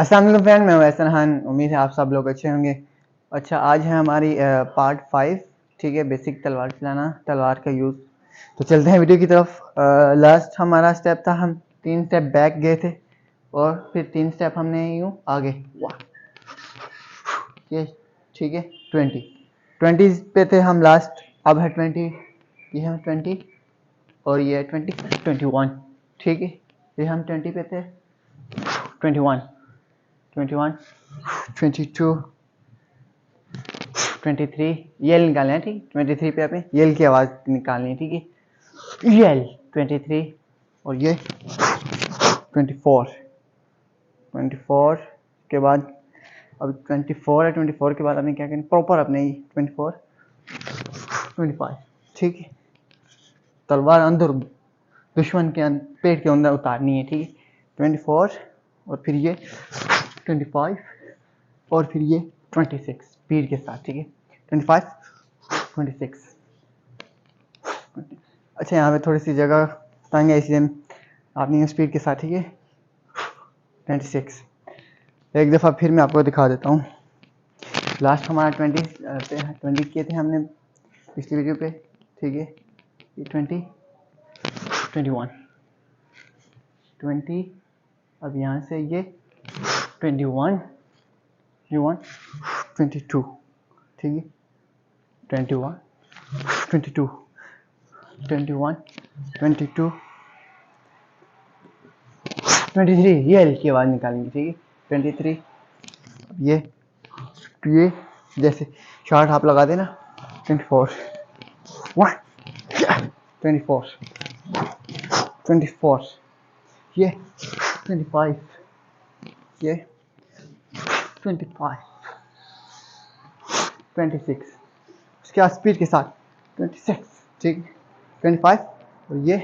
अस्सलाम वालेकुम फ्रेंड, मैं वैसन खान। उम्मीद है आप सब लोग अच्छे होंगे। अच्छा, आज है हमारी पार्ट 5, ठीक है, बेसिक तलवार चलाना, तलवार का यूज़। तो चलते हैं वीडियो की तरफ। लास्ट हमारा स्टेप था, हम 3 स्टेप बैक गए थे और फिर 3 स्टेप हमने यूँ आगे, ये ठीक है। 20 पे थे हम लास्ट, अब है 20, ये है 20 और ये है 21, ठीक है। ये हम 20 पे थे, 21, 21, 22, 23, यल निकालना है, ठीक। 23 पे आपने यल की आवाज़ निकालनी है, ठीक है। यल 23 और ये 24, 24 के बाद अब 24 है। 24 के बाद आपने क्या करना, प्रॉपर अपने 24, 25, ठीक है। तलवार अंदर दुश्मन के पेट के अंदर उतारनी है, ठीक है। 24 और फिर ये 25 और फिर ये 26 स्पीड के साथ, ठीक है। 25, 26। अच्छा, यहाँ पे थोड़ी सी जगह तंग है, इसलिए आपने स्पीड के साथ, ठीक है। 26 एक दफ़ा फिर मैं आपको दिखा देता हूँ। लास्ट हमारा 20 किए थे हमने पिछली वीडियो पे, ठीक है। ये 20, 21, 20, अब यहाँ से ये 21, 22, ठीक है। 21, 22, 21, 22, 23, ये एल की आवाज़ निकालेंगे, ठीक है। 23, ये जैसे शॉर्ट आप लगा देना। 24, 1, 24, 24, ये 25, ये 25, 26, उसके बाद स्पीड के साथ 26, ठीक है। 25 और ये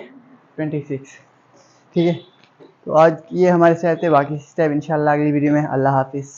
26, ठीक है। तो आज ये हमारे से थे, बाकी स्टेप इंशाल्लाह अगली वीडियो में। अल्लाह हाफिज़।